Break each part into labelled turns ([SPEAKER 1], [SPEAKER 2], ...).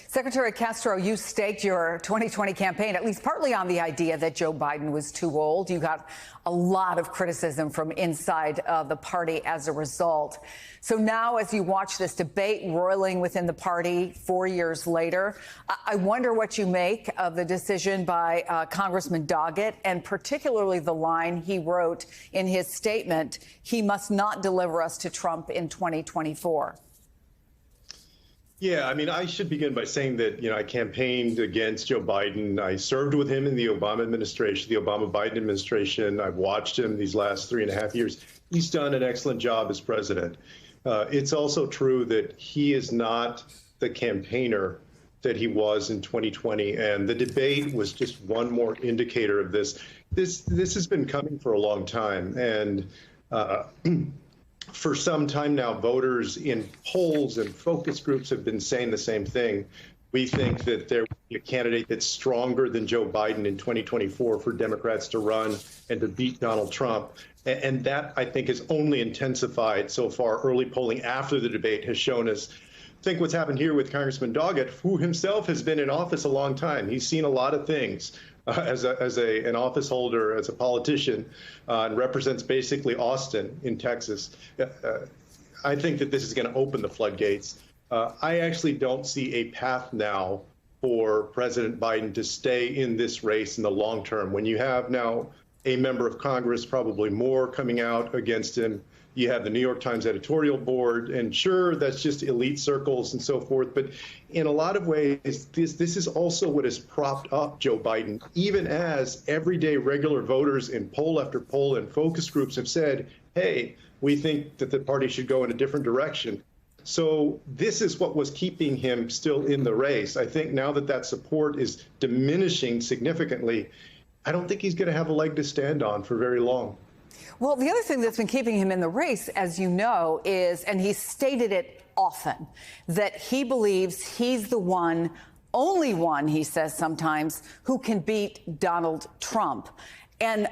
[SPEAKER 1] Secretary Castro, you staked your 2020 campaign at least partly on the idea that Joe Biden was too old. You got a lot of criticism from inside the party as a result. So now, as you watch this debate roiling within the party 4 years later, I wonder what you make of the decision by Congressman Doggett, and particularly the line he wrote in his statement, "He must not deliver us to Trump in 2024.
[SPEAKER 2] Yeah, I mean, I should begin by saying that, I campaigned against Joe Biden. I served with him in the Obama administration, the Obama-Biden administration. I've watched him these last 3.5 years. He's done an excellent job as president. It's also true that he is not the campaigner that he was in 2020, and the debate was just one more indicator of this. This has been coming for a long time, and for some time now, voters in polls and focus groups have been saying the same thing. We think that there will be a candidate that's stronger than Joe Biden in 2024 for Democrats to run and to beat Donald Trump. And that, I think, has only intensified so far. Early polling after the debate has shown us. Think what's happened here with Congressman Doggett, who himself has been in office a long time. He's seen a lot of things as an office holder, as a politician, and represents basically Austin in Texas. I think that this is going to open the floodgates. I actually don't see a path now for President Biden to stay in this race in the long term. When you have now a member of Congress, probably more, coming out against him, you have the New York Times editorial board, and sure, that's just elite circles and so forth. But in a lot of ways, this is also what has propped up Joe Biden, even as everyday regular voters in poll after poll and focus groups have said, hey, we think that the party should go in a different direction. So this is what was keeping him still in the race. I think now that that support is diminishing significantly, I don't think he's going to have a leg to stand on for very long.
[SPEAKER 1] Well, the other thing that's been keeping him in the race, as you know, is, and he's stated it often, that he believes he's the one, only one, he says sometimes, who can beat Donald Trump. And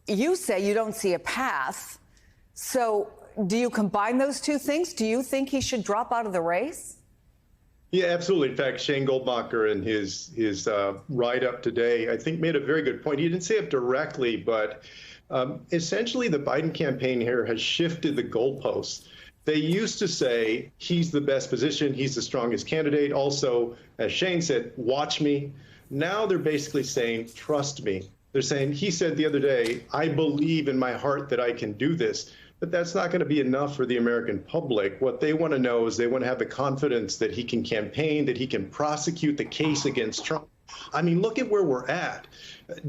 [SPEAKER 1] you say you don't see a path. So do you combine those two things? Do you think he should drop out of the race?
[SPEAKER 2] Yeah, absolutely. In fact, Shane Goldmacher in his write-up today, I think, made a very good point. He didn't say it directly, but essentially the Biden campaign here has shifted the goalposts. They used to say he's the best position, he's the strongest candidate. Also, as Shane said, watch me. Now they're basically saying, trust me. They're saying, he said the other day, I believe in my heart that I can do this. But that's not going to be enough for the American public. What they want to know is they want to have the confidence that he can campaign, that he can prosecute the case against Trump. I mean, look at where we're at.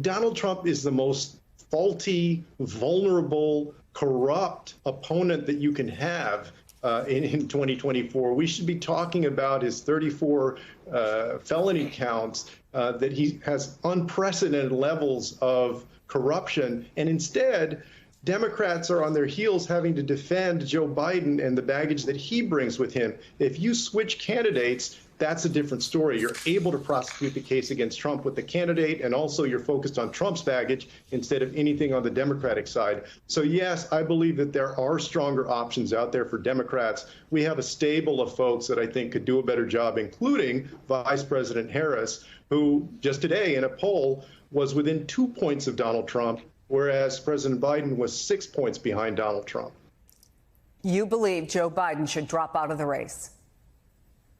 [SPEAKER 2] Donald Trump is the most faulty, vulnerable, corrupt opponent that you can have in 2024. We should be talking about his 34 felony counts, that he has unprecedented levels of corruption. And instead, Democrats are on their heels having to defend Joe Biden and the baggage that he brings with him. If you switch candidates, that's a different story. You're able to prosecute the case against Trump with the candidate, and also you're focused on Trump's baggage instead of anything on the Democratic side. So yes, I believe that there are stronger options out there for Democrats. We have a stable of folks that I think could do a better job, including Vice President Harris, who just today in a poll was within 2 points of Donald Trump, whereas President Biden was 6 points behind Donald Trump.
[SPEAKER 1] You believe Joe Biden should drop out of the race?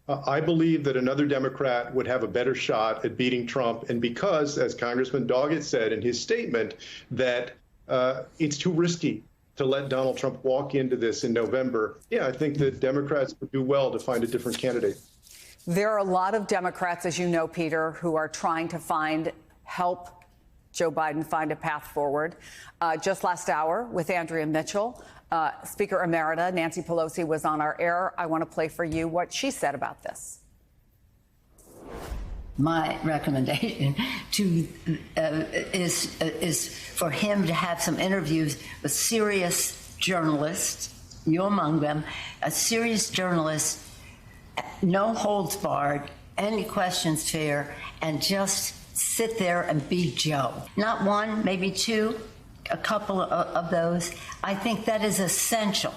[SPEAKER 2] I believe that another Democrat would have a better shot at beating Trump. And because, as Congressman Doggett said in his statement, that it's too risky to let Donald Trump walk into this in November, yeah, I think that Democrats would do well to find a different candidate.
[SPEAKER 1] There are a lot of Democrats, as you know, Peter, who are trying to help Joe Biden find a path forward. Just last hour with Andrea Mitchell, Speaker Emerita Nancy Pelosi was on our air. I want to play for you what she said about this.
[SPEAKER 3] My recommendation is for him to have some interviews with serious journalists, you among them, a serious journalist, no holds barred, any questions fair, and just sit there and be Joe. Not one, maybe two, a couple of those. I think that is essential.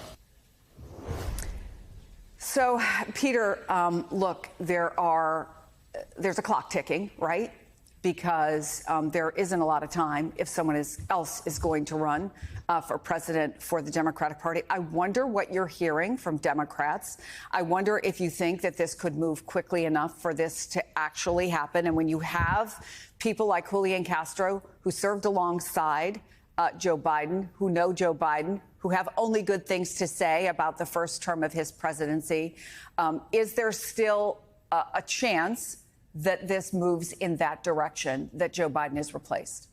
[SPEAKER 1] So, Peter, look, there's a clock ticking, right? Because there isn't a lot of time if someone else is going to run for president for the Democratic Party. I wonder what you're hearing from Democrats. I wonder if you think that this could move quickly enough for this to actually happen. And when you have people like Julian Castro, who served alongside Joe Biden, who know Joe Biden, who have only good things to say about the first term of his presidency, is there still a chance that this moves in that direction, that Joe Biden is replaced?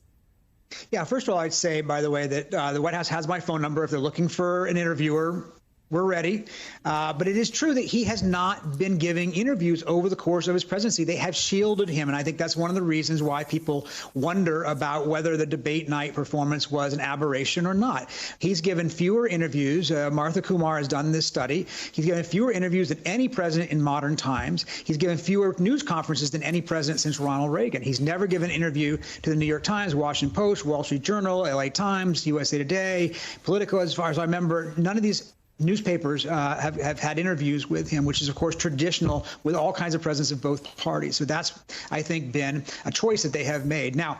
[SPEAKER 4] Yeah, first of all, I'd say, by the way, that the White House has my phone number. If they're looking for an interviewer, we're ready. But it is true that he has not been giving interviews over the course of his presidency. They have shielded him. And I think that's one of the reasons why people wonder about whether the debate night performance was an aberration or not. He's given fewer interviews. Martha Kumar has done this study. He's given fewer interviews than any president in modern times. He's given fewer news conferences than any president since Ronald Reagan. He's never given an interview to the New York Times, Washington Post, Wall Street Journal, LA Times, USA Today, Politico, as far as I remember. None of these newspapers have had interviews with him, which is, of course, traditional with all kinds of presidents of both parties. So that's, I think, been a choice that they have made. Now,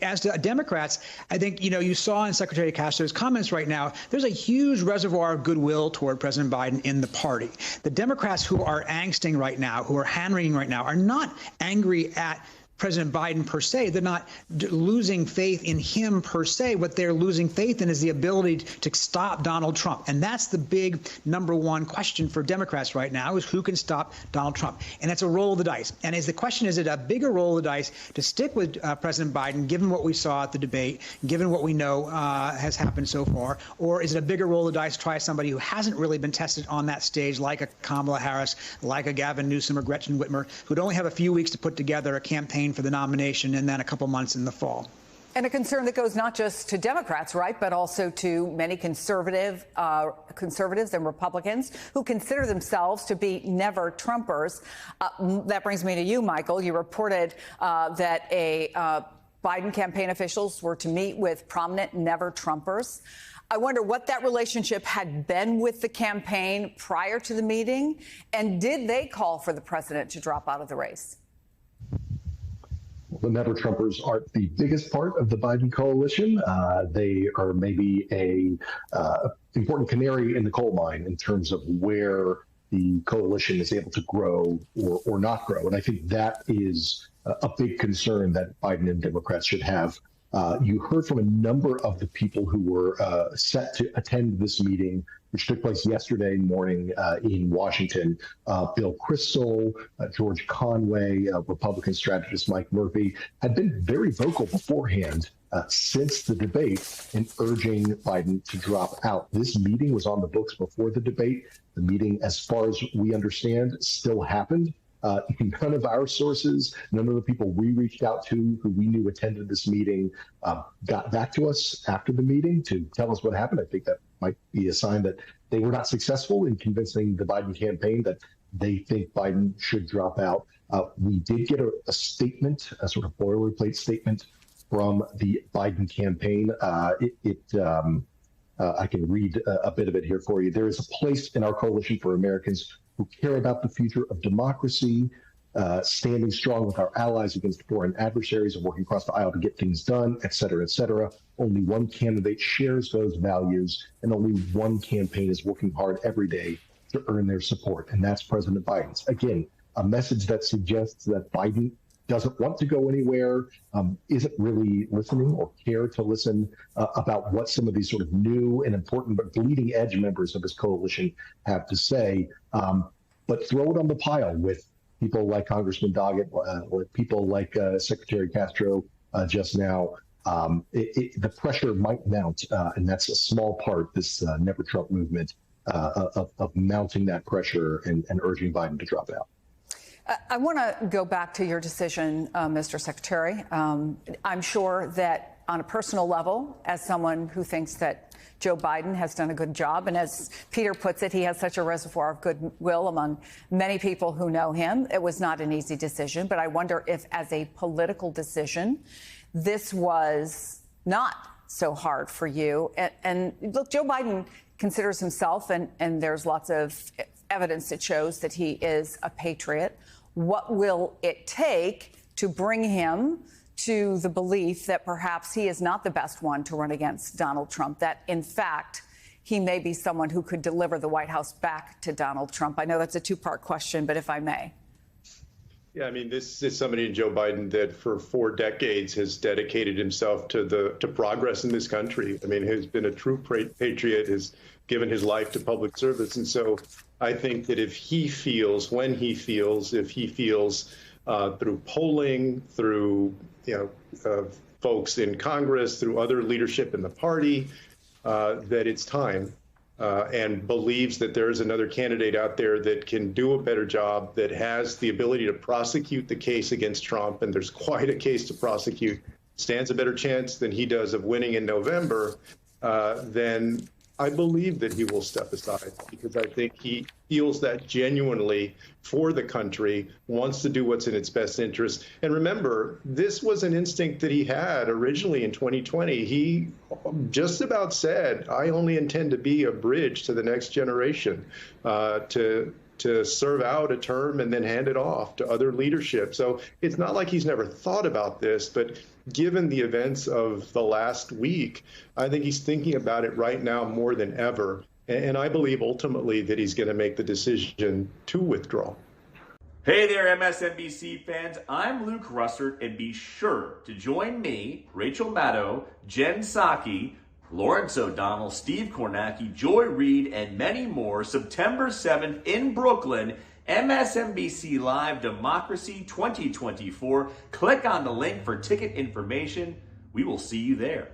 [SPEAKER 4] as to Democrats, I think, you saw in Secretary Castro's comments right now, there's a huge reservoir of goodwill toward President Biden in the party. The Democrats who are angsting right now, who are hand-wringing right now, are not angry at President Biden per se. They're not losing faith in him per se. What they're losing faith in is the ability to stop Donald Trump. And that's the big number one question for Democrats right now, is who can stop Donald Trump. And it's a roll of the dice. And the question is it a bigger roll of the dice to stick with President Biden, given what we saw at the debate, given what we know has happened so far, or is it a bigger roll of the dice to try somebody who hasn't really been tested on that stage, like a Kamala Harris, like a Gavin Newsom or Gretchen Whitmer, who'd only have a few weeks to put together a campaign for the nomination and then a couple months in the fall?
[SPEAKER 1] And a concern that goes not just to Democrats, right, but also to many conservatives and Republicans who consider themselves to be never Trumpers. That brings me to you, Michael. You reported that Biden campaign officials were to meet with prominent never Trumpers. I wonder what that relationship had been with the campaign prior to the meeting, and did they call for the president to drop out of the race?
[SPEAKER 5] The Never Trumpers aren't the biggest part of the Biden coalition. They are maybe a important canary in the coal mine in terms of where the coalition is able to grow or not grow. And I think that is a big concern that Biden and Democrats should have. You heard from a number of the people who were set to attend this meeting, which took place yesterday morning in Washington. Bill Kristol, George Conway, Republican strategist Mike Murphy had been very vocal beforehand since the debate in urging Biden to drop out. This meeting was on the books before the debate. The meeting, as far as we understand, still happened. None of our sources, none of the people we reached out to who we knew attended this meeting got back to us after the meeting to tell us what happened. I think that might be a sign that they were not successful in convincing the Biden campaign that they think Biden should drop out. We did get a statement, a sort of boilerplate statement from the Biden campaign. I can read a bit of it here for you. There is a place in our coalition for Americans who care about the future of democracy, standing strong with our allies against foreign adversaries and working across the aisle to get things done, et cetera, et cetera. Only one candidate shares those values, and only one campaign is working hard every day to earn their support, and that's President Biden's. Again, a message that suggests that Biden doesn't want to go anywhere, isn't really listening or care to listen about what some of these sort of new and important but bleeding edge members of his coalition have to say. But throw it on the pile with people like Congressman Doggett, with people like Secretary Castro just now. The pressure might mount, and that's a small part, this Never Trump movement, of mounting that pressure and urging Biden to drop out.
[SPEAKER 1] I want to go back to your decision, Mr. Secretary. I'm sure that on a personal level, as someone who thinks that Joe Biden has done a good job, and as Peter puts it, he has such a reservoir of goodwill among many people who know him, it was not an easy decision. But I wonder if, as a political decision, this was not so hard for you. And look, Joe Biden considers himself, and there's lots of evidence that shows that he is a patriot. What will it take to bring him to the belief that perhaps he is not the best one to run against Donald Trump, that in fact he may be someone who could deliver the White House back to Donald Trump? I know that's a two-part question, but if I may.
[SPEAKER 2] Yeah, I mean, this is somebody in Joe Biden that for 4 decades has dedicated himself to progress in this country. I mean, has been a true patriot, has given his life to public service. And so I think that if he feels through polling, through folks in Congress, through other leadership in the party, that it's time, and believes that there's another candidate out there that can do a better job, that has the ability to prosecute the case against Trump, and there's quite a case to prosecute, stands a better chance than he does of winning in November, then I believe that he will step aside, because I think he feels that genuinely for the country, wants to do what's in its best interest. And remember, this was an instinct that he had originally in 2020. He just about said, I only intend to be a bridge to the next generation, to serve out a term and then hand it off to other leadership. So it's not like he's never thought about this, but given the events of the last week, I think he's thinking about it right now more than ever. And I believe ultimately that he's going to make the decision to withdraw.
[SPEAKER 6] Hey there, MSNBC fans. I'm Luke Russert, and be sure to join me, Rachel Maddow, Jen Psaki, Lawrence O'Donnell, Steve Kornacki, Joy Reid, and many more September 7th in Brooklyn, MSNBC Live Democracy 2024. Click on the link for ticket information. We will see you there.